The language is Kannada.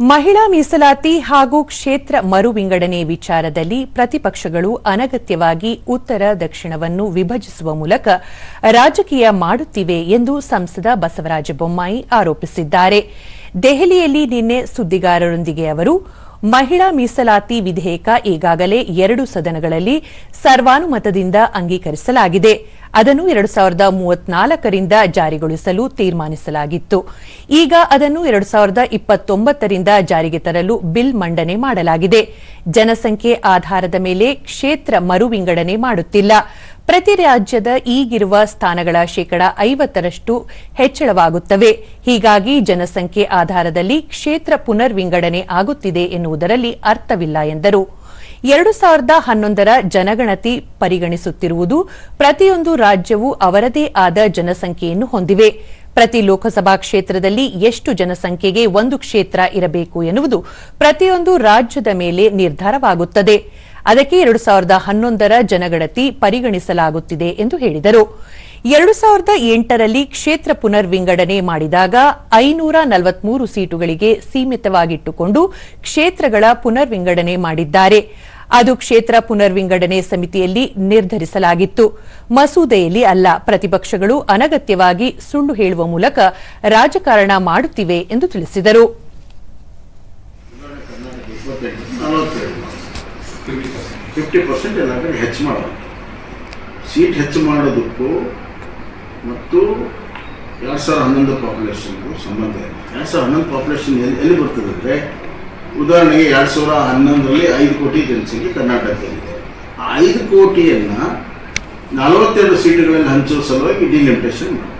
ಮಹಿಳಾ ಮೀಸಲಾತಿ ಹಾಗೂ ಕ್ಷೇತ್ರ ಮರು ವಿಂಗಡಣೆ ವಿಚಾರದಲ್ಲಿ ಪ್ರತಿಪಕ್ಷಗಳು ಅನಗತ್ಯವಾಗಿ ಉತ್ತರ ದಕ್ಷಿಣವನ್ನು ವಿಭಜಿಸುವ ಮೂಲಕ ರಾಜಕೀಯ ಮಾಡುತ್ತಿವೆ ಎಂದು ಸಂಸದ ಬಸವರಾಜ ಬೊಮ್ಮಾಯಿ ಆರೋಪಿಸಿದ್ದಾರೆ. ದೆಹಲಿಯಲ್ಲಿ ನಿನ್ನೆ ಸುದ್ದಿಗಾರರೊಂದಿಗೆ ಅವರು ಮಹಿಳಾ ಮೀಸಲಾತಿ ವಿಧೇಯಕ ಈಗಾಗಲೇ 2 ಸದನಗಳಲ್ಲಿ ಸರ್ವಾನುಮತದಿಂದ ಅಂಗೀಕರಿಸಲಾಗಿದೆ. ಅದನ್ನು 2034ರಿಂದ ಜಾರಿಗೊಳಿಸಲು ತೀರ್ಮಾನಿಸಲಾಗಿತ್ತು. ಈಗ ಅದನ್ನು 2029ರಿಂದ ಜಾರಿಗೆ ತರಲು ಬಿಲ್ ಮಂಡನೆ ಮಾಡಲಾಗಿದೆ. ಜನಸಂಖ್ಯೆ ಆಧಾರದ ಮೇಲೆ ಕ್ಷೇತ್ರ ಮರು ವಿಂಗಡಣೆ ಮಾಡುತ್ತಿಲ್ಲ. ಪ್ರತಿ ರಾಜ್ಯದ ಈಗಿರುವ ಸ್ಥಾನಗಳ 50% ಹೆಚ್ಚಳವಾಗುತ್ತವೆ. ಹೀಗಾಗಿ ಜನಸಂಖ್ಯೆ ಆಧಾರದಲ್ಲಿ ಕ್ಷೇತ್ರ ಪುನರ್ ವಿಂಗಡಣೆ ಆಗುತ್ತಿದೆ ಎನ್ನುವುದರಲ್ಲಿ ಅರ್ಥವಿಲ್ಲ ಎಂದರು. 2011ರ ಜನಗಣತಿ ಪರಿಗಣಿಸುತ್ತಿರುವುದು ಪ್ರತಿಯೊಂದು ರಾಜ್ಯವು ಅವರದೇ ಆದ ಜನಸಂಖ್ಯೆಯನ್ನು ಹೊಂದಿವೆ. ಪ್ರತಿ ಲೋಕಸಭಾ ಕ್ಷೇತ್ರದಲ್ಲಿ ಎಷ್ಟು ಜನಸಂಖ್ಯೆಗೆ ಒಂದು ಕ್ಷೇತ್ರ ಇರಬೇಕು ಎನ್ನುವುದು ಪ್ರತಿಯೊಂದು ರಾಜ್ಯದ ಮೇಲೆ ನಿರ್ಧಾರವಾಗುತ್ತದೆ. ಅದಕ್ಕೆ 2011ರ ಜನಗಣತಿ ಪರಿಗಣಿಸಲಾಗುತ್ತಿದೆ ಎಂದು ಹೇಳಿದರು. 2008ರಲ್ಲಿ ಕ್ಷೇತ್ರ ಪುನರ್ ವಿಂಗಡಣೆ ಮಾಡಿದಾಗ 543 ಸೀಟುಗಳಿಗೆ ಸೀಮಿತವಾಗಿಟ್ಟುಕೊಂಡು ಕ್ಷೇತ್ರಗಳ ಪುನರ್ ವಿಂಗಡಣೆ ಮಾಡಿದ್ದಾರೆ. ಅದು ಕ್ಷೇತ್ರ ಪುನರ್ ವಿಂಗಡಣೆ ಸಮಿತಿಯಲ್ಲಿ ನಿರ್ಧರಿಸಲಾಗಿತ್ತು, ಮಸೂದೆಯಲ್ಲಿ ಅಲ್ಲ. ಪ್ರತಿಪಕ್ಷಗಳು ಅನಗತ್ಯವಾಗಿ ಸುಳ್ಳು ಹೇಳುವ ಮೂಲಕ ರಾಜಕಾರಣ ಮಾಡುತ್ತಿವೆ ಎಂದು ತಿಳಿಸಿದರು. 50% ಎಲ್ಲ ಕಡೆ ಹೆಚ್ಚು ಮಾಡೋದು, ಸೀಟ್ ಹೆಚ್ಚು ಮಾಡೋದಕ್ಕೂ ಮತ್ತು 2011 ಪಾಪ್ಯುಲೇಷನ್ಗೂ ಸಂಬಂಧ ಇಲ್ಲ. 2011 ಪಾಪ್ಯುಲೇಷನ್ ಎಲ್ಲಿ ಬರ್ತದೆ ಅಂದರೆ, ಉದಾಹರಣೆಗೆ 2011ರಲ್ಲಿ 5 ಕೋಟಿ ಜನಸಂಖ್ಯೆ ಕರ್ನಾಟಕದಲ್ಲಿದೆ. ಆ 5 ಕೋಟಿಯನ್ನು 42 ಸೀಟುಗಳಲ್ಲಿ ಹಂಚುವ ಸಲುವಾಗಿ ಡಿಲಿಮಿಟೇಷನ್ ಮಾಡಿ